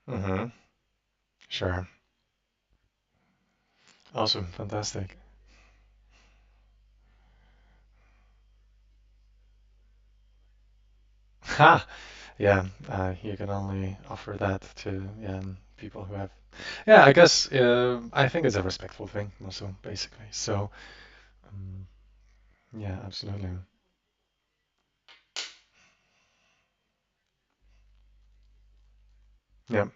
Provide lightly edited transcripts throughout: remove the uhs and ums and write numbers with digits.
Mm-hmm. Sure. Awesome. Fantastic. Ha! Yeah, you can only offer that to people who have. Yeah, I guess I think it's a respectful thing also, basically. So, um, yeah, absolutely. Yeah.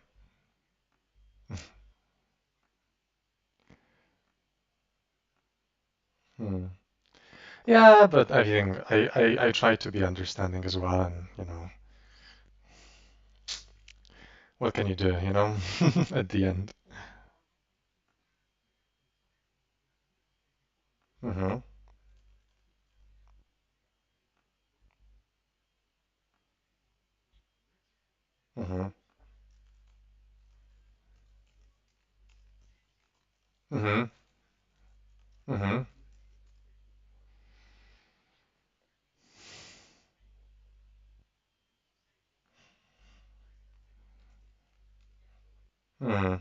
Hmm. Yeah, but I think I try to be understanding as well, and what can you do, at the end. Mm-hmm. Mm-hmm. Mm-hmm. Mm-hmm. Mm-hmm.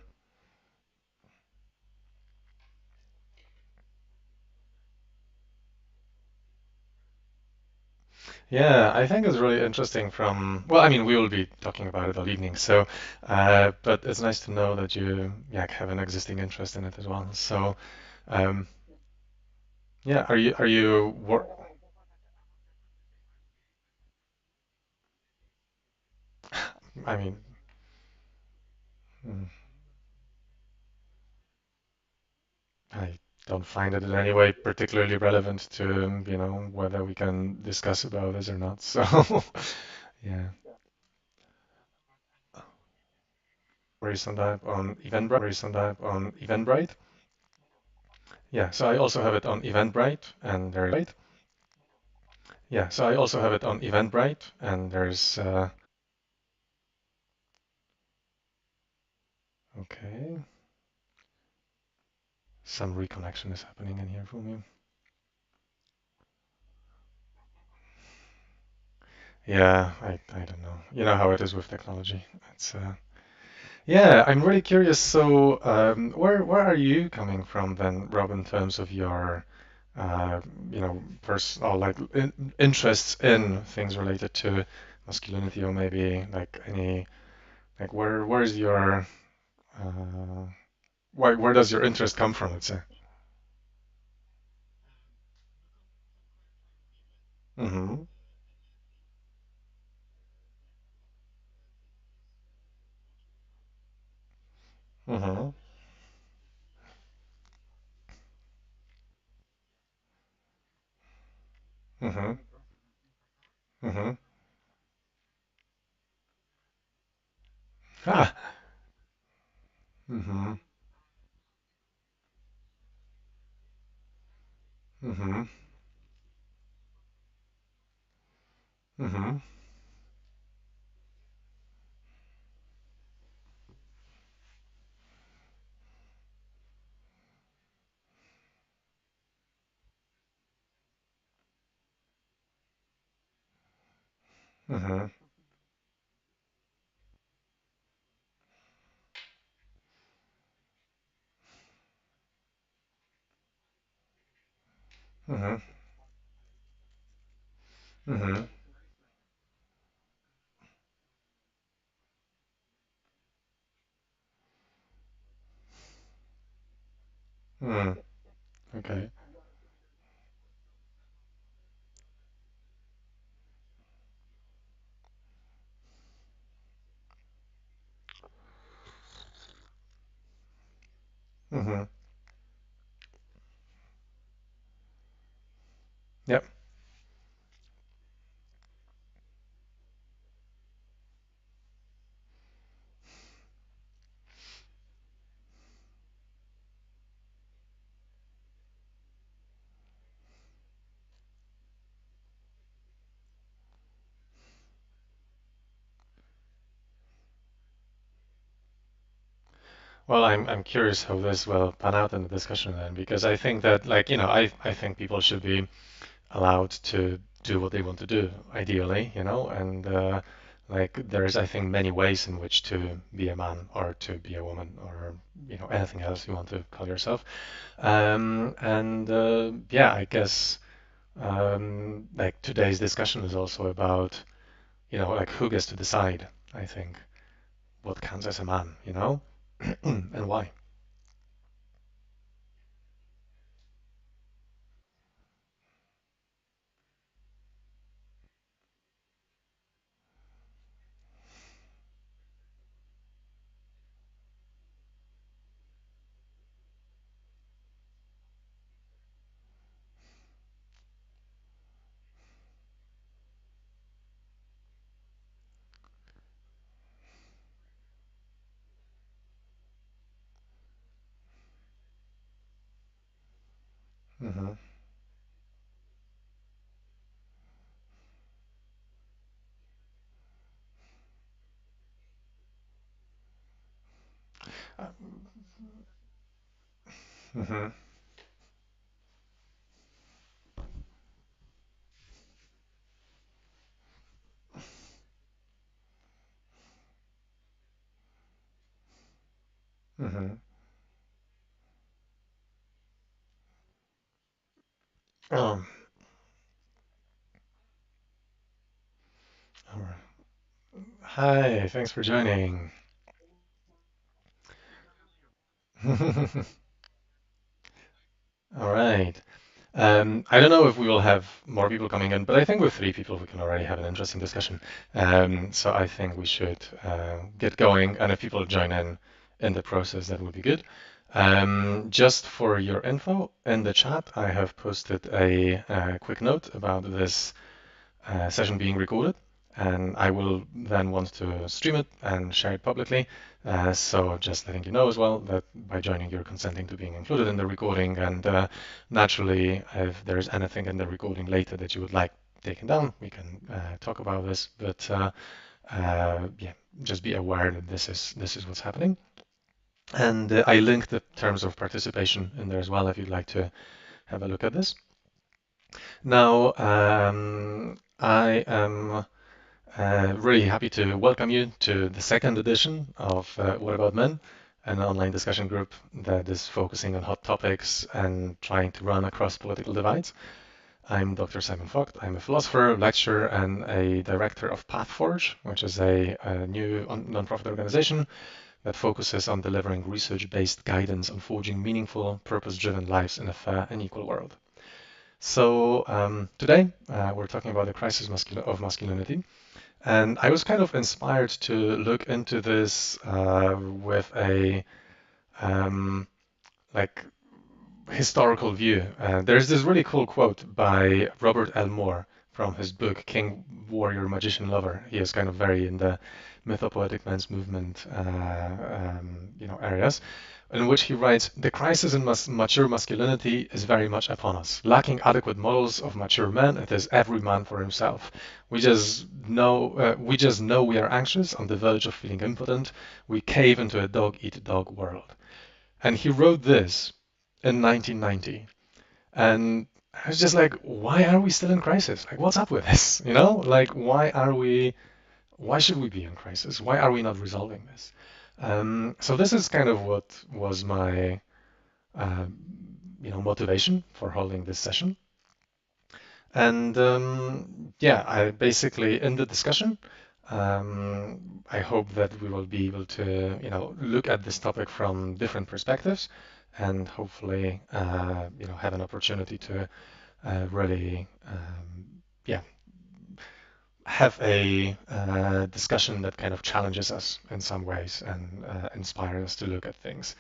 Yeah, I think it's really interesting from, well, I mean, we will be talking about it all evening, so, but it's nice to know that you, yeah, have an existing interest in it as well. So, um, yeah, I mean, mm, I don't find it in any way particularly relevant to, whether we can discuss about this or not. So, yeah, recent app on Eventbrite. Yeah, so I also have it on Eventbrite, and there's okay, some reconnection is happening in here for me. Yeah, I don't know. You know how it is with technology. It's yeah, I'm really curious. So, where are you coming from then, Rob, in terms of your uh, personal like interests in things related to masculinity, or maybe like any like where's your uh, where does your interest come from, let's say? Mm-hmm. Mm-hmm. Mm-hmm. Mm-hmm. Ah. Mm-hmm. Mm-hmm. Mm-hmm. Mm-hmm. Mm-hmm. Mm-hmm. Mm. Okay. Mm-hmm. Yep. Well, I'm curious how this will pan out in the discussion then, because I think that like, I think people should be allowed to do what they want to do, ideally, and Like there's, I think, many ways in which to be a man or to be a woman or anything else you want to call yourself. And yeah, I guess like today's discussion is also about like who gets to decide. I think what counts as a man, and why. Hmm. Hmm. Hmm. Um, all right. Hi, thanks for joining. All right. I don't know if we will have more people coming in, but I think with three people we can already have an interesting discussion. So I think we should get going, and if people join in the process, that would be good. Just for your info, in the chat, I have posted a quick note about this session being recorded, and I will then want to stream it and share it publicly. So just letting you know as well that by joining, you're consenting to being included in the recording, and naturally, if there's anything in the recording later that you would like taken down, we can talk about this. But yeah, just be aware that this is what's happening. And I linked the terms of participation in there as well if you'd like to have a look at this. Now, I am really happy to welcome you to the second edition of What About Men, an online discussion group that is focusing on hot topics and trying to run across political divides. I'm Dr. Simon Vogt. I'm a philosopher, lecturer, and a director of PathForge, which is a new nonprofit organization that focuses on delivering research-based guidance on forging meaningful, purpose-driven lives in a fair and equal world. So today we're talking about the crisis of masculinity. And I was kind of inspired to look into this with a um, like historical view. There's this really cool quote by Robert L. Moore from his book King, Warrior, Magician, Lover. He is kind of very in the mythopoetic men's movement, areas, in which he writes, "The crisis in mature masculinity is very much upon us. Lacking adequate models of mature men, it is every man for himself. We just know we are anxious, on the verge of feeling impotent. We cave into a dog-eat-dog world." And he wrote this in 1990. And I was just like, why are we still in crisis? Like, what's up with this? Like, why should we be in crisis? Why are we not resolving this? So this is kind of what was my, uh, motivation for holding this session. And yeah, I basically in the discussion, I hope that we will be able to, look at this topic from different perspectives, and hopefully, have an opportunity to really, yeah, have a discussion that kind of challenges us in some ways and inspires us to look at things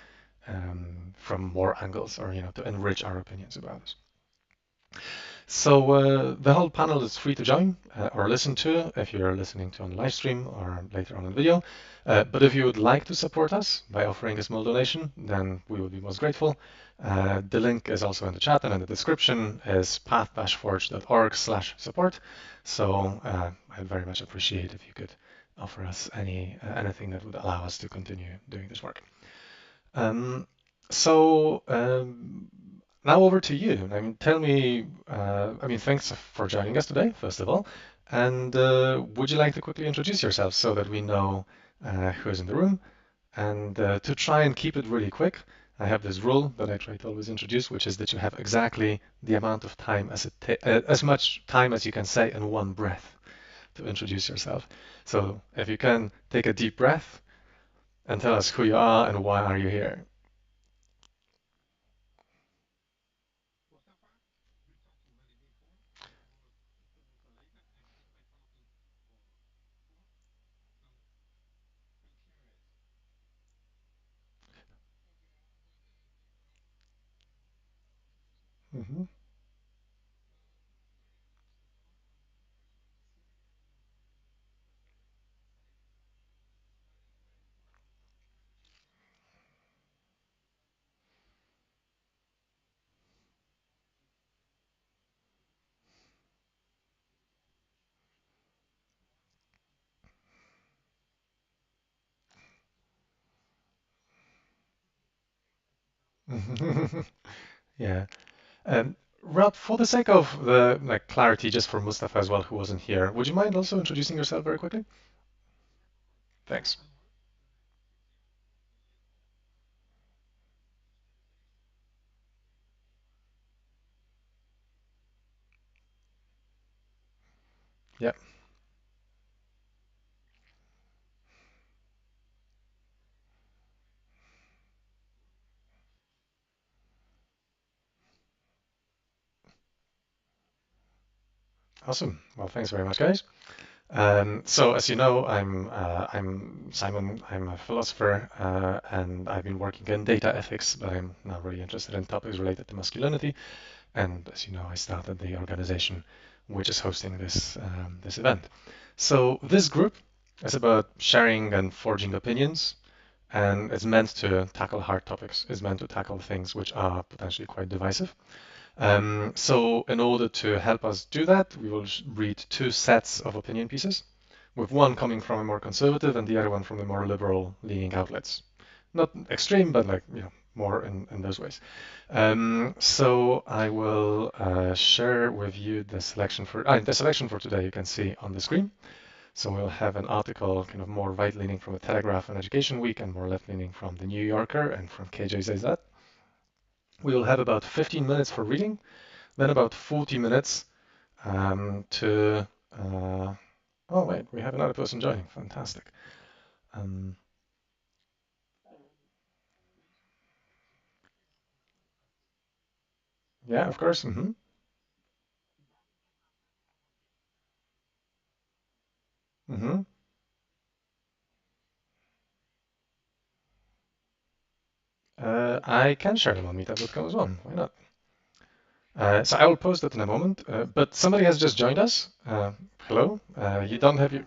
from more angles, or to enrich our opinions about it. So the whole panel is free to join or listen to if you're listening to on live stream or later on in video. But if you would like to support us by offering a small donation, then we would be most grateful. The link is also in the chat, and in the description is path-forge.org/support. So I'd very much appreciate if you could offer us anything that would allow us to continue doing this work. Um, so now over to you. I mean, tell me. I mean, thanks for joining us today, first of all. And would you like to quickly introduce yourself so that we know who is in the room? And to try and keep it really quick, I have this rule that I try to always introduce, which is that you have exactly the amount of time as much time as you can say in one breath to introduce yourself. So if you can take a deep breath and tell us who you are and why are you here. Hmm. Yeah. Um, Rob, for the sake of the clarity, just for Mustafa as well, who wasn't here, would you mind also introducing yourself very quickly? Thanks. Yeah. Awesome. Well, thanks very much, guys. So, as you know, I'm Simon. I'm a philosopher, and I've been working in data ethics, but I'm now really interested in topics related to masculinity. And as you know, I started the organization which is hosting this event. So this group is about sharing and forging opinions, and it's meant to tackle hard topics. It's meant to tackle things which are potentially quite divisive. So in order to help us do that, we will read two sets of opinion pieces, with one coming from a more conservative and the other one from the more liberal leaning outlets. Not extreme, but more in those ways. So I will share with you the selection for today. You can see on the screen. So we'll have an article kind of more right-leaning from the Telegraph and Education Week, and more left-leaning from the New Yorker and from KJZZ. We will have about 15 minutes for reading, then about 40 minutes to. Oh wait, we have another person joining. Fantastic. Um, yeah, of course. Hmm. I can share them on meetup.com as well. Why not? So I will post that in a moment. But somebody has just joined us. Hello. You don't have your.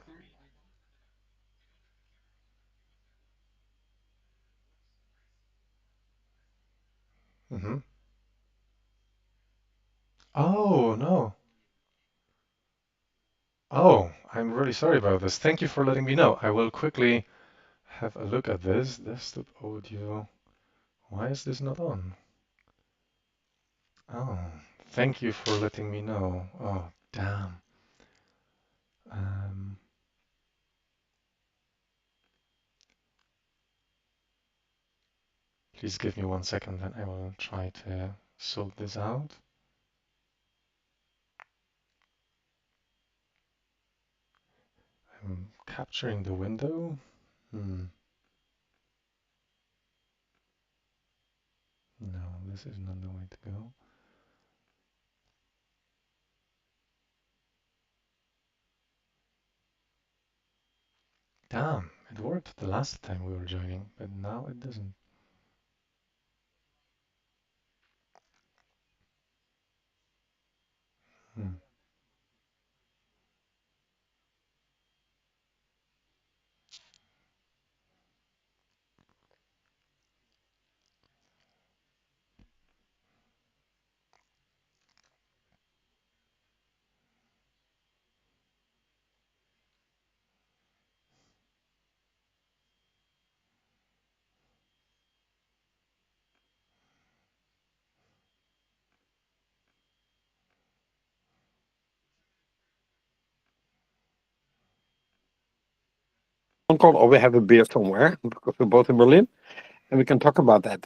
Hmm. Oh no. Oh, I'm really sorry about this. Thank you for letting me know. I will quickly have a look at this. Desktop audio. Why is this not on? Oh, thank you for letting me know. Oh, damn. Um, Please give me 1 second, and I will try to sort this out. I'm capturing the window. Hmm. No, this is not the way to go. Damn, it worked the last time we were joining, but now it doesn't. Hmm. call, or we have a beer somewhere because we're both in Berlin, and we can talk about that.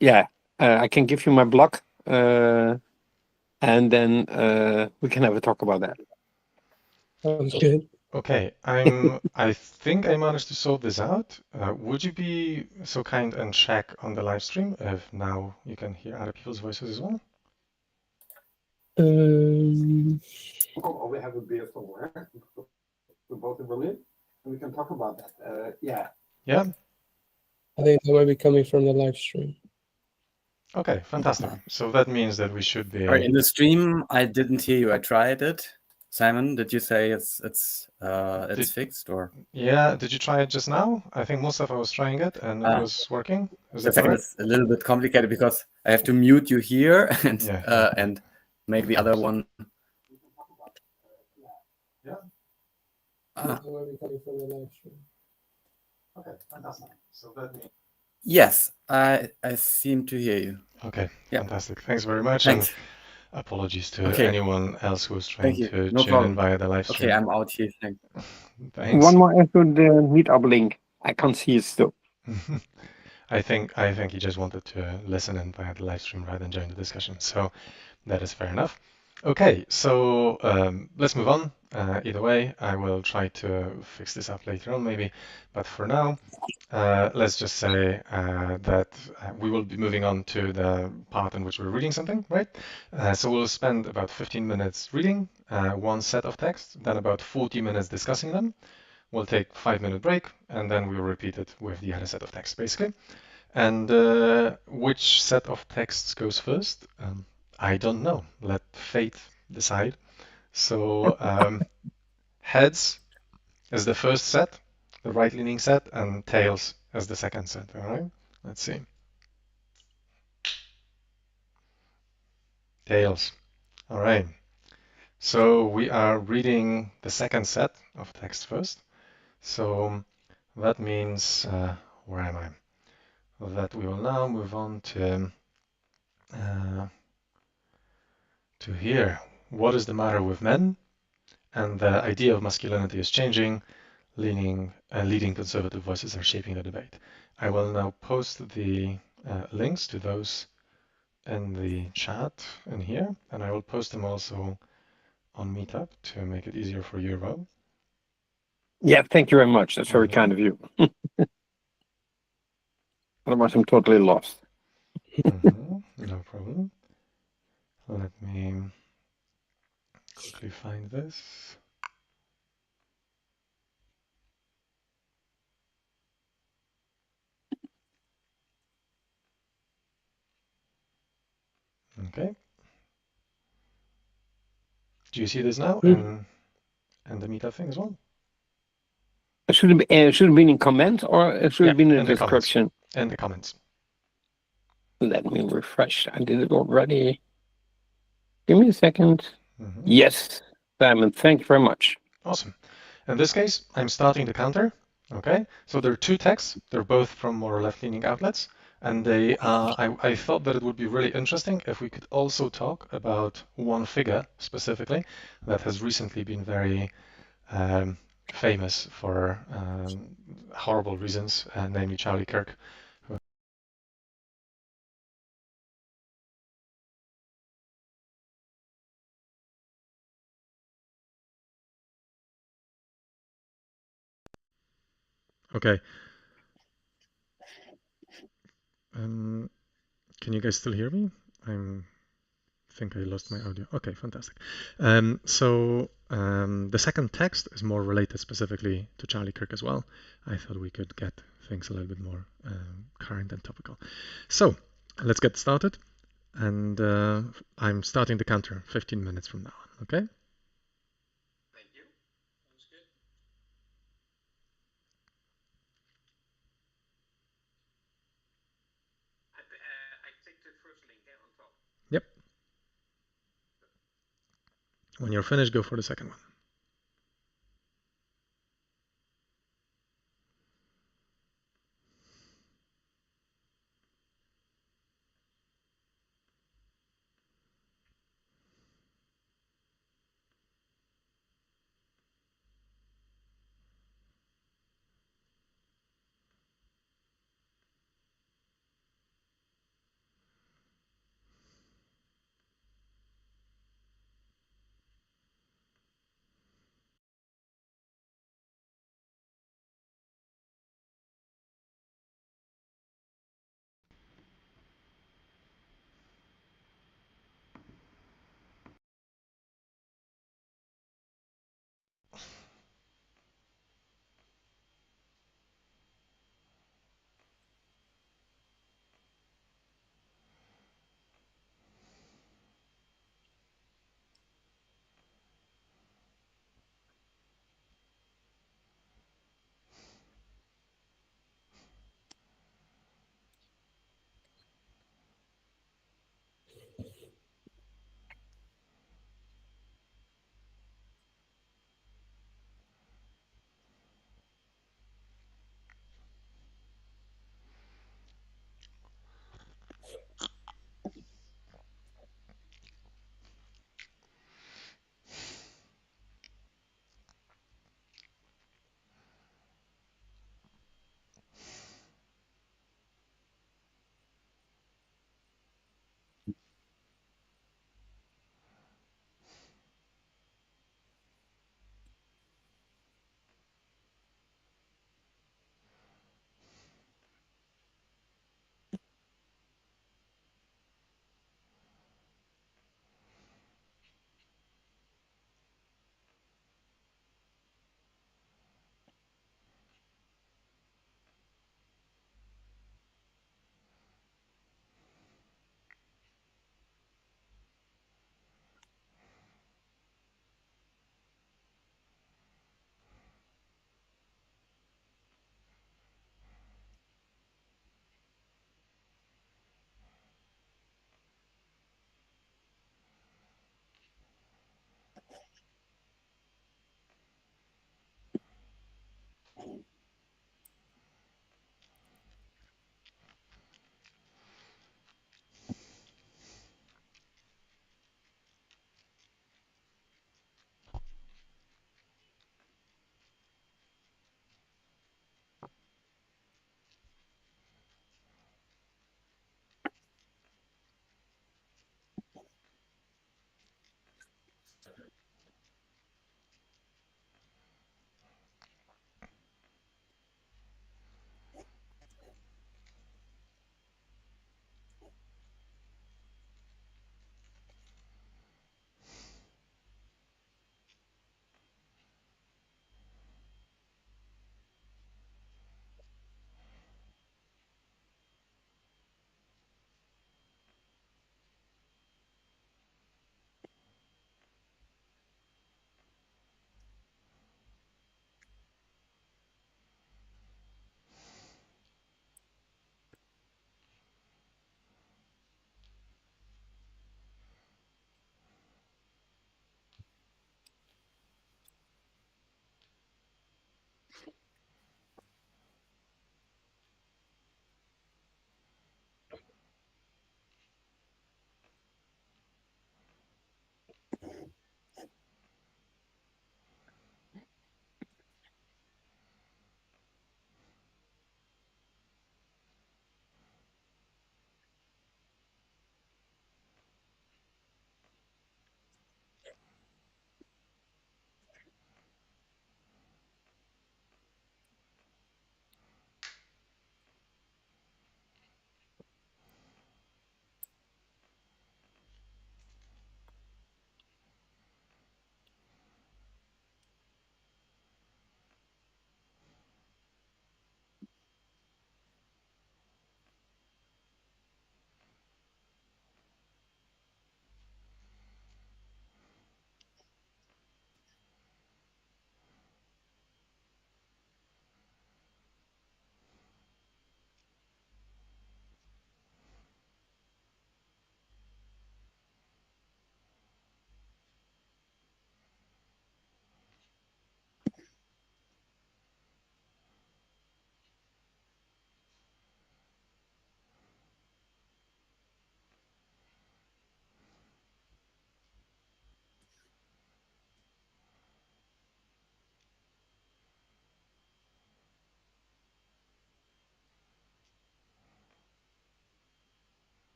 Yeah, I can give you my blog, and then we can have a talk about that. Sounds good. Okay, I think I managed to sort this out. Would you be so kind and check on the live stream if now you can hear other people's voices as well? Um, Or we have a beer somewhere. We're both in Berlin, and we can talk about that. Yeah. Yeah? I think that might be coming from the live stream. Okay, fantastic. So that means that we should Sorry, be. in the stream, I didn't hear you. I tried it. Simon, did you say it's Did, fixed or? yeah, did you try it just now? I think Mustafa was trying it and it Uh, was working. Is the that second correct? is a little bit complicated because I have to mute you here Yeah, yeah, and make of the other course. one. Yeah, I think that might be coming from the live stream. okay, fantastic. So that means. Yes, I seem to hear you. Okay, Yeah, fantastic. Thanks very much, and thanks. apologies to Okay, anyone else who was thank trying you. to No tune in problem. via the live Okay, stream. I'm out here. Thanks. Thanks. One more answer the meetup link. I can't see it still. I think he just wanted to listen in via the live stream rather than join the discussion. So that is fair enough. Okay, so let's move on. Either way, I will try to fix this up later on maybe. But for now, let's just say that we will be moving on to the part in which we're reading something, right? So we'll spend about 15 minutes reading one set of text, then about 40 minutes discussing them. We'll take 5-minute break, and then we'll repeat it with the other set of texts, basically. And which set of texts goes first? I don't know. Let fate decide. So heads is the first set, the right-leaning set, and tails as the second set. All right. Let's see. Tails. All right. So we are reading the second set of text first. So that means, where am I? That we will now move on uh, to here. What is the matter with men? And the idea of masculinity is changing. Leading conservative voices are shaping the debate. I will now post the links to those in the chat in here, and I will post them also on Meetup to make it easier for you, Rob. Yeah, thank you very much. That's very Mm-hmm. kind of you. Otherwise, I'm totally lost. Mm-hmm. No problem. Let me quickly find this. Okay. Do you see this now and the Meetup thing as well? Should it be in comments or should Yeah, it be in the in the comments. description? In the comments. Let me refresh. I did it already. Give me a second. Mm-hmm. Yes, Simon, thank you very much. Awesome. In this case, I'm starting the counter. Okay, so there are two texts. They're both from more left-leaning outlets, and I thought that it would be really interesting if we could also talk about one figure specifically that has recently been very famous for horrible reasons, namely Charlie Kirk. Okay. Can you guys still hear me? I think I lost my audio. Okay, fantastic. The second text is more related specifically to Charlie Kirk as well. I thought we could get things a little bit more current and topical. So let's get started. And I'm starting the counter 15 minutes from now on, okay? Thank you. Sounds good. I take the first link on top. Yep. When you're finished, go for the second one.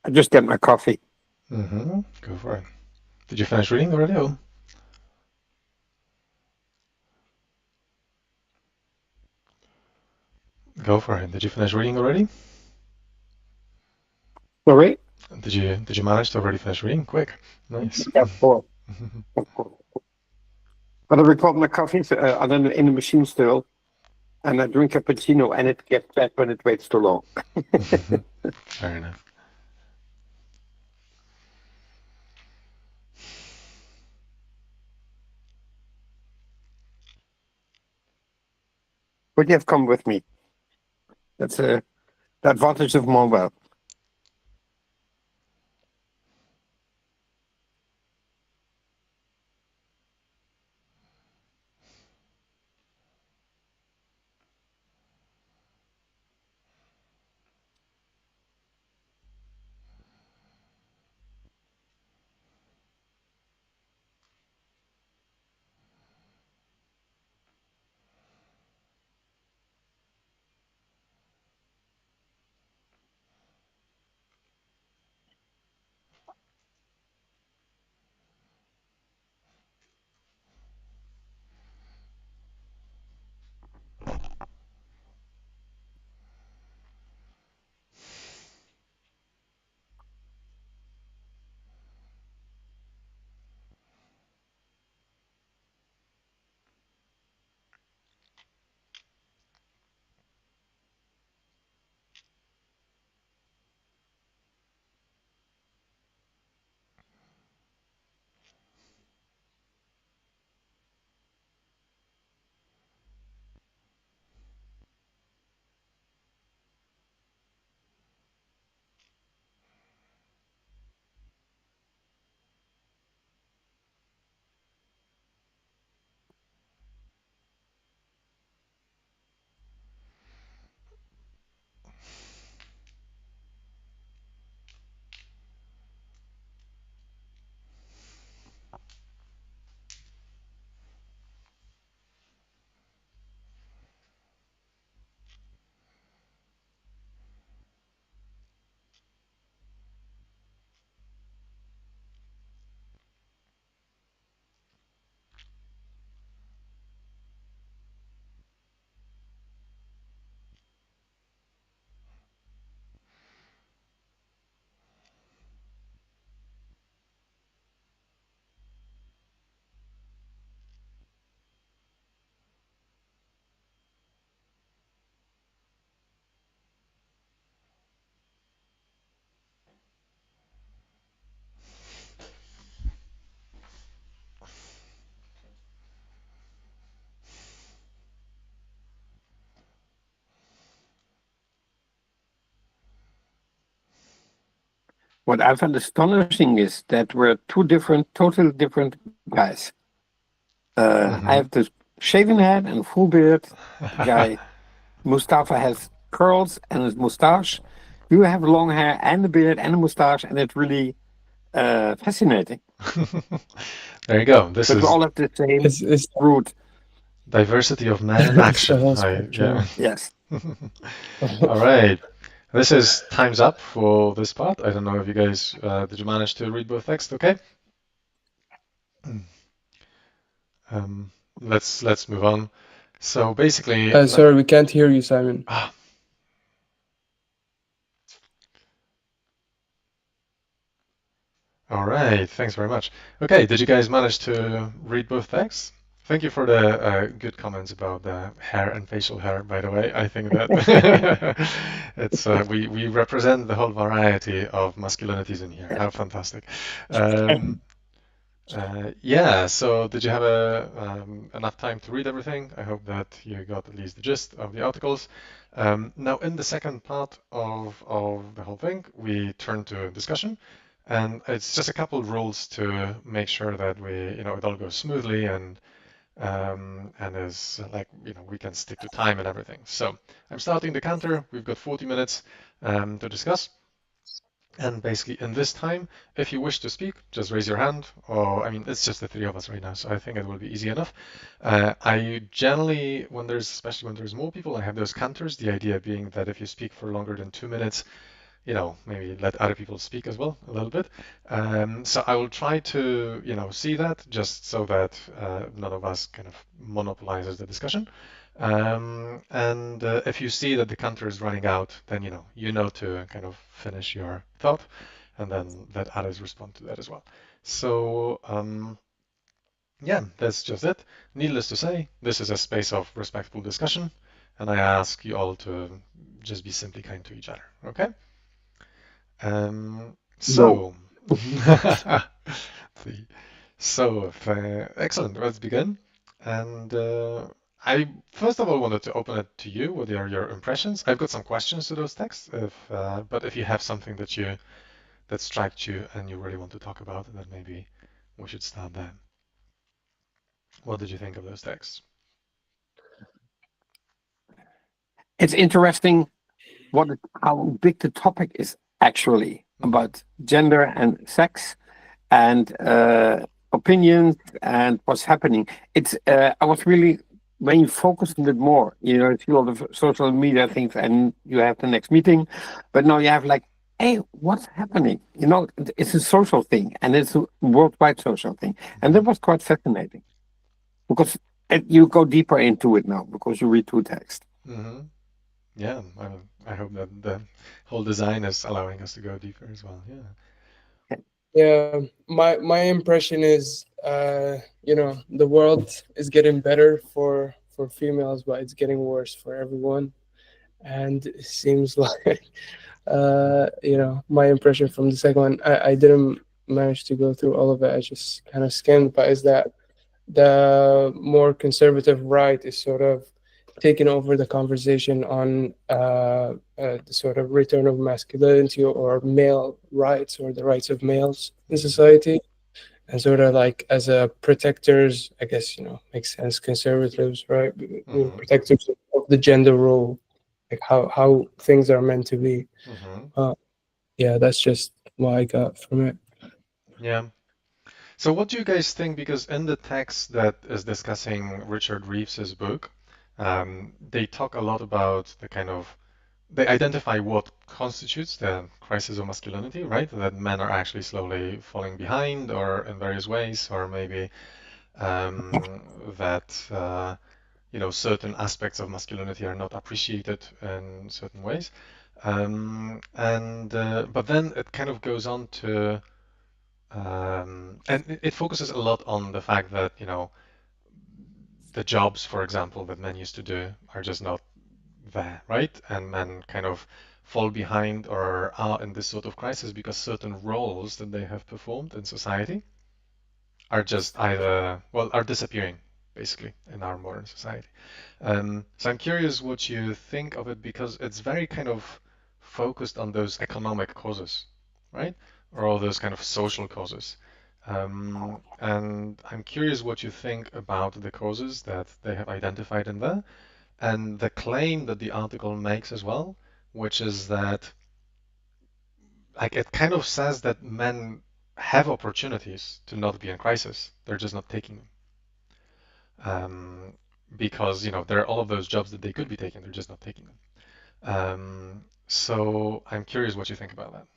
I just get my coffee. Go for it. Did you finish reading already? Oh, go for it. Did you finish reading already? Sorry? Did you manage to already finish reading? Quick. Nice. Yeah, of course. Of course. But I record my coffee in the machine still, and I drink cappuccino, and it gets bad when it waits too long. Fair enough. Would you have come with me? That's The advantage of mobile. What I found astonishing is that we're two different, totally different guys. I have this shaven head and full beard. The guy, Mustafa, has curls and his mustache. You have long hair and a beard and a mustache, and it's really fascinating. There you go. This But we is all have the same It's root. diversity of man in It's the action. whole Yeah. spectrum. Yes. All right. This is time's up for this part. I don't know if you guys did you manage to read both texts? Okay. Let's move on. So basically, Sorry, we can't hear you, Simon. All right. Thanks very much. Okay. Did you guys manage to read both texts? Thank you for the good comments about the hair and facial hair, by the way. I think that it's we represent the whole variety of masculinities in here. How fantastic. Yeah, so did you have enough time to read everything? I hope that you got at least the gist of the articles. Now, in the second part of the whole thing, we turn to discussion, and it's just a couple of rules to make sure that it all goes smoothly and is like, we can stick to time and everything. So I'm starting the counter. We've got 40 minutes to discuss. And basically, in this time, if you wish to speak, just raise your hand. Or, I mean, it's just the three of us right now, so I think it will be easy enough. I generally, especially when there's more people, I have those counters. The idea being that if you speak for longer than 2 minutes, maybe let other people speak as well a little bit. So I will try to, see that just so that none of us kind of monopolizes the discussion. And if you see that the counter is running out, then you know to kind of finish your thought, and then let others respond to that as well. So yeah, that's just it. Needless to say, this is a space of respectful discussion, and I ask you all to just be simply kind to each other. Okay? So, excellent. Let's begin. And I first of all wanted to open it to you. What are your impressions? I've got some questions to those texts, but if you have something that struck you and you really want to talk about, then maybe we should start there. What did you think of those texts? It's interesting how big the topic is actually about gender and sex and opinions and what's happening. It's I was really, when you focus on it more, you see all the social media things and you have the next meeting, but now you have like, hey, what's happening? It's a social thing and it's a worldwide social thing. And that was quite fascinating because you go deeper into it now because you read through text. Mm-hmm. Yeah, I hope that the whole design is allowing us to go deeper as well. Yeah. Yeah, my impression is, the world is getting better for females, but it's getting worse for everyone. And it seems like, my impression from the second one, I didn't manage to go through all of it. I just kind of skimmed, but is that the more conservative right is sort of taking over the conversation on the sort of return of masculinity or male rights or the rights of males in society, and sort of like as a protectors, I guess, makes sense, conservatives, right? Mm-hmm. Protectors of the gender role, like how things are meant to be. Mm-hmm. Yeah, that's just what I got from it. Yeah. So what do you guys think? Because in the text that is discussing Richard Reeves's book, they talk a lot about they identify what constitutes the crisis of masculinity, right? That men are actually slowly falling behind, or in various ways, or maybe that certain aspects of masculinity are not appreciated in certain ways. But then it kind of goes on to and it focuses a lot on the fact that, the jobs, for example, that men used to do are just not there, right? And men kind of fall behind or are in this sort of crisis because certain roles that they have performed in society are just are disappearing, basically, in our modern society. So I'm curious what you think of it because it's very kind of focused on those economic causes, right? Or all those kind of social causes. And I'm curious what you think about the causes that they have identified in there and the claim that the article makes as well, which is that like it kind of says that men have opportunities to not be in crisis. They're just not taking them. Because there are all of those jobs that they could be taking, they're just not taking them. So I'm curious what you think about that.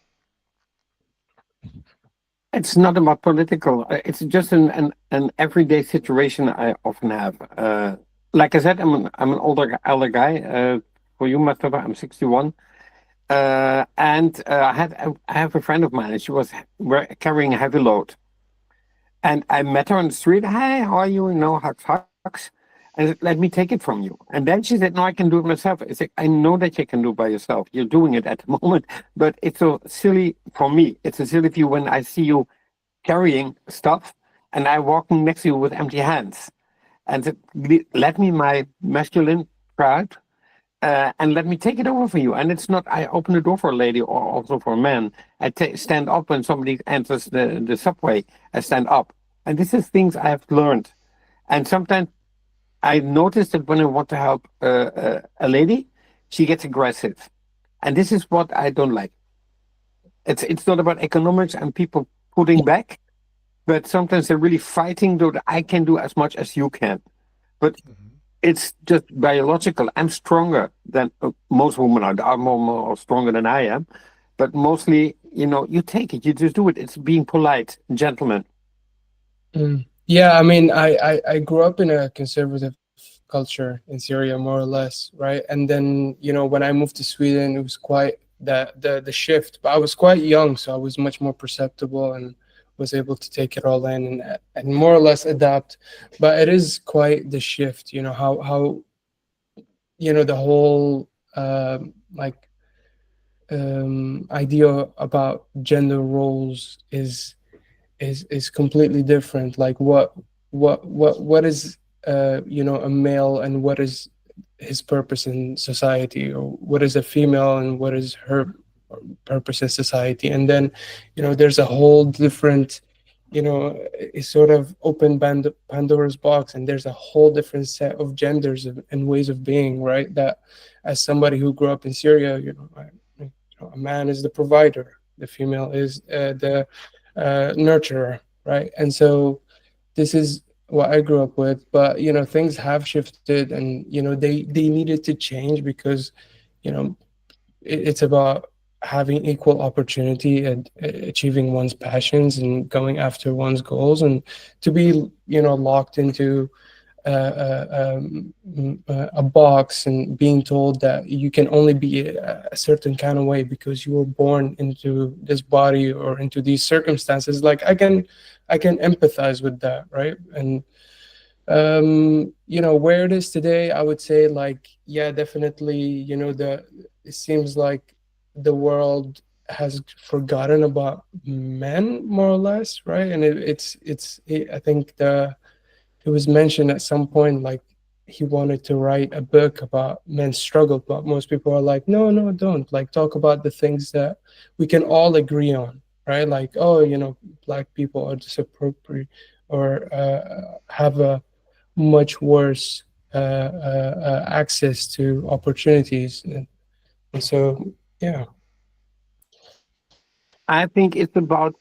It's not about political. It's just an everyday situation I often have. Like I said, I'm an elder guy. For you, Mustafa, I'm 61. And I have a friend of mine, and she was carrying a heavy load. And I met her on the street. Hi, how are you? Hugs, hugs. And I said, let me take it from you. And then she said, no, I can do it myself. I said, I know that you can do it by yourself. You're doing it at the moment. But it's so silly for me. It's a silly view when I see you carrying stuff and I walking next to you with empty hands. And said, let me my masculine pride and let me take it over for you. And it's not, I open the door for a lady or also for a man. I stand up when somebody enters the subway. I stand up. And this is things I have learned. And sometimes I notice that when I want to help a lady, she gets aggressive. And this is what I don't like. It's not about economics and people putting back, but sometimes they're really fighting though that I can do as much as you can. But it's just biological. I'm stronger than most women are more stronger than I am. But mostly, you take it, you just do it. It's being polite, gentleman. Yeah, I mean, I grew up in a conservative culture in Syria, more or less, right? And then, when I moved to Sweden, it was quite the shift. But I was quite young, so I was much more perceptible and was able to take it all in and more or less adapt. But it is quite the shift, how the whole idea about gender roles is completely different. Like what is a male and what is his purpose in society, or what is a female and what is her purpose in society. And then there's a whole different, it's sort of open Pandora's box, and there's a whole different set of genders and ways of being, right? That, as somebody who grew up in Syria, a man is the provider, the female is the nurturer, right? And so this is what I grew up with. But things have shifted, and they needed to change, because it's about having equal opportunity and achieving one's passions and going after one's goals, and to be locked into a box and being told that you can only be a certain kind of way because you were born into this body or into these circumstances. Like, I can empathize with that, right? And where it is today, I would say, like, yeah, definitely, it seems like the world has forgotten about men, more or less, right? And I think it was mentioned at some point, like, he wanted to write a book about men's struggle, but most people are like, no, no, don't, like, talk about the things that we can all agree on, right? Like, oh, black people are disappropriate, or have a much worse access to opportunities, and so, yeah. I think it's about,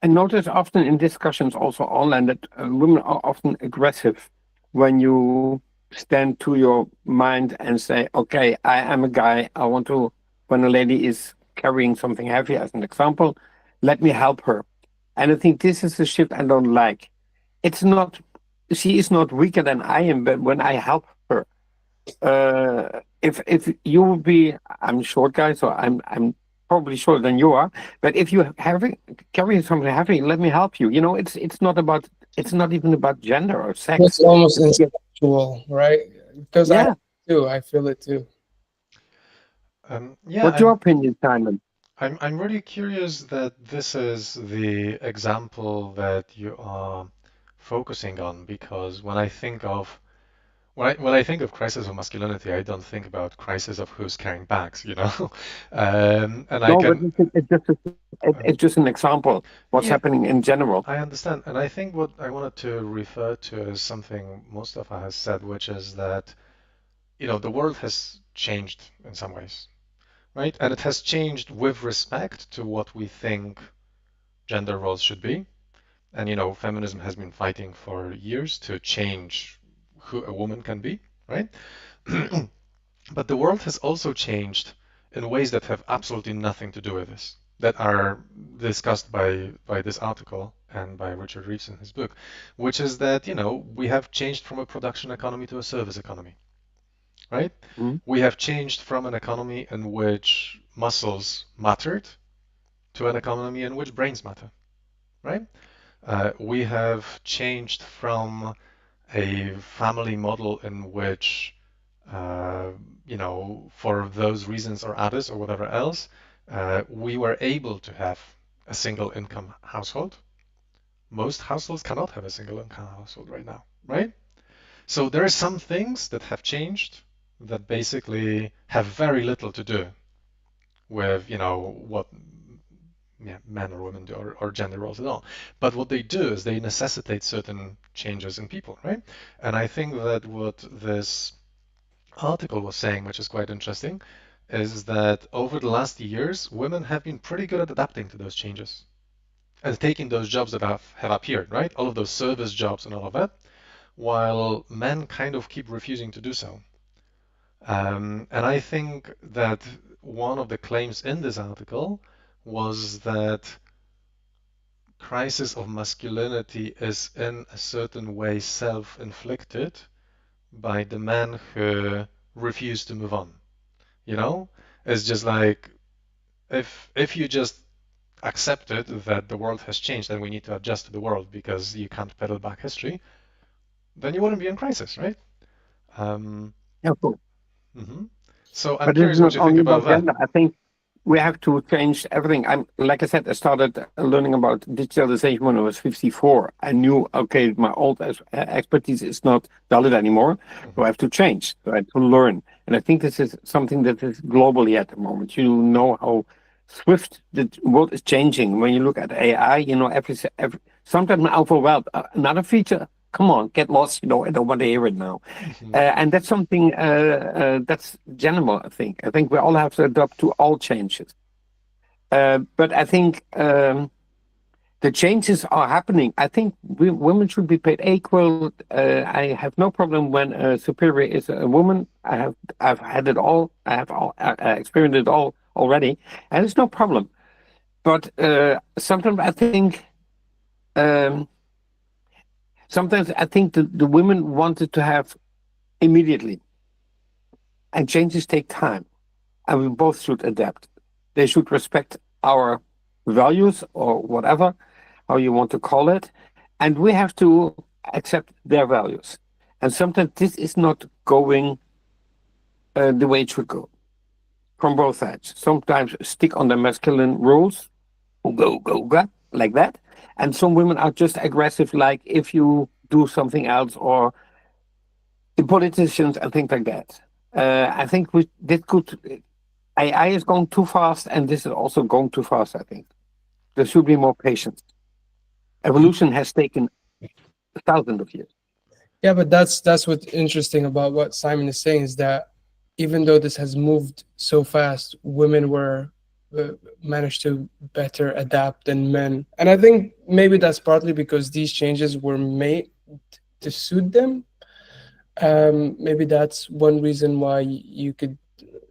I notice often in discussions also online that women are often aggressive when you stand to your mind and say, okay, I am a guy, I want to, when a lady is carrying something heavy, as an example, let me help her. And I think this is the shift I don't like. It's not, she is not weaker than I am, but when I help her, if you will be, I'm a short guy, so I'm probably shorter than you are. But if you have carrying something heavy, let me help you. It's not about, it's not even about gender or sex. It's almost instinctual, right? Because Yeah. I feel it too. Yeah, What's your opinion, Simon? I'm really curious that this is the example that you are focusing on, because when I think of crisis of masculinity, I don't think about crisis of who's carrying bags, you know. And I No, but can, it's just an example. What's yeah, happening in general? I understand. And I think what I wanted to refer to is something Mustafa has said, which is that, the world has changed in some ways, right? And it has changed with respect to what we think gender roles should be. And feminism has been fighting for years to change who a woman can be, right? But the world has also changed in ways that have absolutely nothing to do with this, that are discussed by this article and by Richard Reeves in his book, which is that, we have changed from a production economy to a service economy, right? Hmm? We have changed from an economy in which muscles mattered to an economy in which brains matter, right? We have changed from a family model in which, uh, for those reasons or others or whatever else, we were able to have a single income household. Most households cannot have a single income household right now, right? So there are some things that have changed that basically have very little to do with, what, yeah, men or women do, or gender roles at all. But what they do is they necessitate certain changes in people, right? And I think that what this article was saying, which is quite interesting, is that over the last years, women have been pretty good at adapting to those changes and taking those jobs that have appeared, right? All of those service jobs and all of that, while men kind of keep refusing to do so. And I think that one of the claims in this article was that crisis of masculinity is in a certain way self-inflicted by the men who refuse to move on. You know, it's just like, if you just accepted that the world has changed and we need to adjust to the world because you can't pedal back history, then you wouldn't be in crisis, right? Um, Yeah, cool. mhm. So I'm But it's curious what not you think only about about that. gender. I think we have to change everything. Like I said, I started learning about digitalization when I was 54. I knew, okay, my old expertise is not valid anymore, so I have to change. So I have to learn. And I think this is something that is globally at the moment. You know how swift the world is changing. When you look at AI, every sometimes I'm overwhelmed. Another feature, come on, get lost. I don't want to hear it now. And that's something that's general, I think. I think we all have to adapt to all changes. But I think the changes are happening. I think women should be paid equal. I have no problem when a superior is a woman. I've had it all. I have experienced it all already, and it's no problem. But sometimes I think the women wanted to have immediately, and changes take time, and we both should adapt. They should respect our values or whatever, how you want to call it, and we have to accept their values. And sometimes this is not going the way it should go from both sides. Sometimes stick on the masculine rules, go, like that. And some women are just aggressive, like if you do something else, or the politicians and things like that. I think AI is going too fast, and this is also going too fast, I think. There should be more patience. Evolution has taken thousands of years. Yeah, but that's what's interesting about what Simon is saying, is that even though this has moved so fast, women were managed to better adapt than men. And I think maybe that's partly because these changes were made to suit them. Maybe that's one reason why you could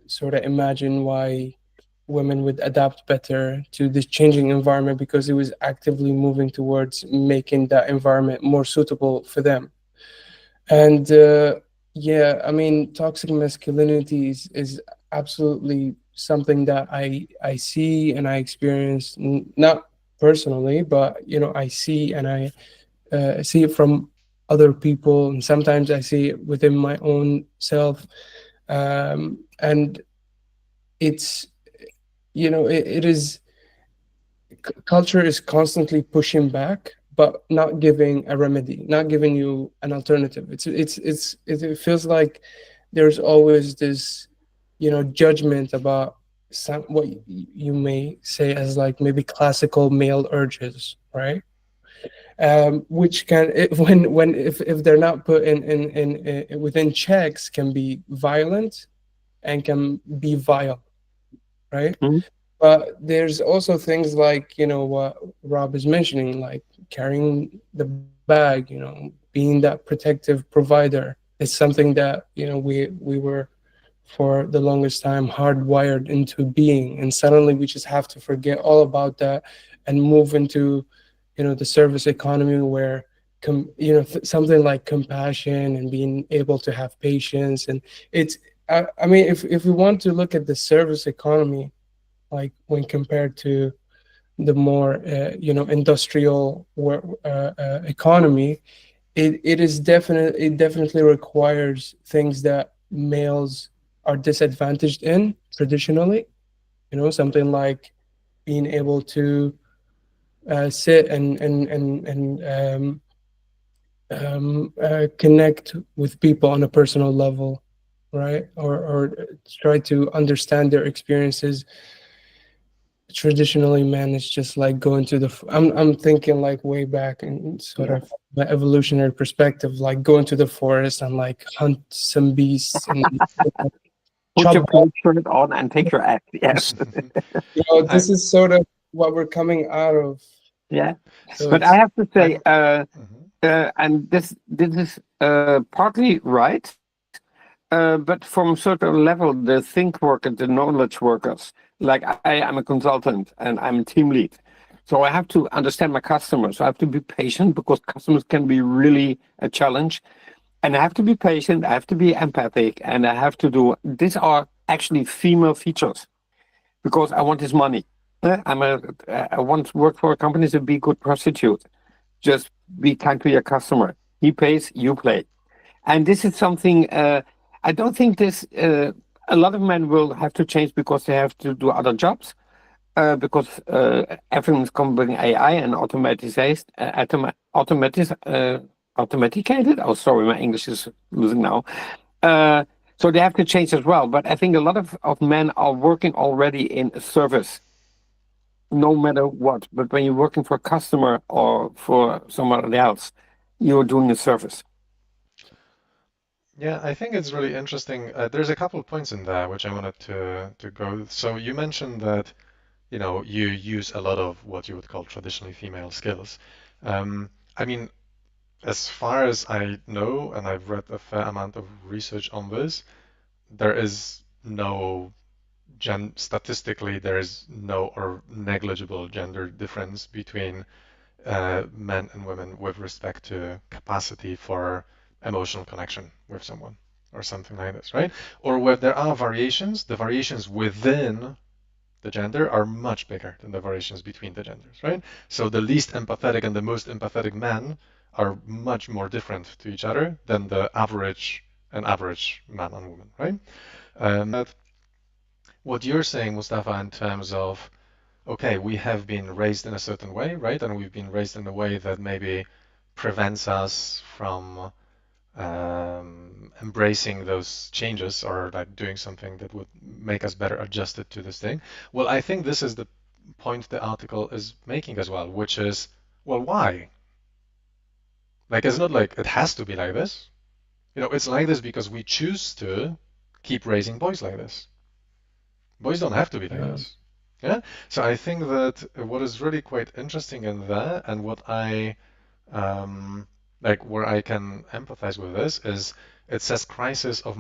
sort of imagine why women would adapt better to this changing environment, because it was actively moving towards making that environment more suitable for them. And yeah, I mean, toxic masculinity is absolutely something that I see and I experience, not personally, but I see, and I see it from other people, and sometimes I see it within my own self. And it's it is, culture is constantly pushing back, but not giving a remedy, not giving you an alternative. It feels like there's always this judgment about what you may say as like maybe classical male urges, right? Which can, if they're not put in within checks, can be violent and can be vile, right? Mm-hmm. But there's also things like what Rob is mentioning, like carrying the bag, being that protective provider. It's something that we were for the longest time hardwired into being, and suddenly we just have to forget all about that and move into the service economy, where something like compassion and being able to have patience. And it's I mean, if we want to look at the service economy, like when compared to the more industrial economy, it definitely requires things that males are disadvantaged in traditionally. Something like being able to sit and connect with people on a personal level, right? Or try to understand their experiences. Traditionally, man, it's just like going to I'm thinking like way back in sort of my evolutionary perspective, like going to the forest and like hunt some beasts and put your coat shirt on and take your act. Yes. This is sort of what we're coming out of. Yeah, so but I have to say, and this is partly right, but from a certain level, the think workers, the knowledge workers, like I am a consultant and I'm a team lead, so I have to understand my customers. So I have to be patient, because customers can be really a challenge, and I have to be patient. I have to be empathic, and I have to do. These are actually female features, because I want his money. I once worked for a company to be a good prostitute. Just be kind to your customer. He pays, you play. And this is something, I don't think this, a lot of men will have to change because they have to do other jobs. Because everything's coming AI and automaticated. Oh, sorry, my English is losing now. So they have to change as well. But I think a lot of men are working already in a service, no matter what. But when you're working for a customer or for someone else, you're doing a service. Yeah, I think it's really interesting. There's a couple of points in there which I wanted to go. So you mentioned that, you use a lot of what you would call traditionally female skills. I mean, as far as I know, and I've read a fair amount of research on this, there is no statistically, there is no or negligible gender difference between men and women with respect to capacity for emotional connection with someone or something like this, right? Or where there are variations, the variations within the gender are much bigger than the variations between the genders, right? So the least empathetic and the most empathetic men are much more different to each other than the average man and woman, right? But what you're saying, Mustafa, in terms of, okay, we have been raised in a certain way, right? And we've been raised in a way that maybe prevents us from embracing those changes or like doing something that would make us better adjusted to this thing. Well, I think this is the point the article is making as well, which is, well, why? Like, it's not like it has to be like this. It's like this because we choose to keep raising boys like this. Boys don't have to be like Yeah. this. Yeah. So I think that what is really quite interesting in there, and what I like where I can empathize with this is it says crisis of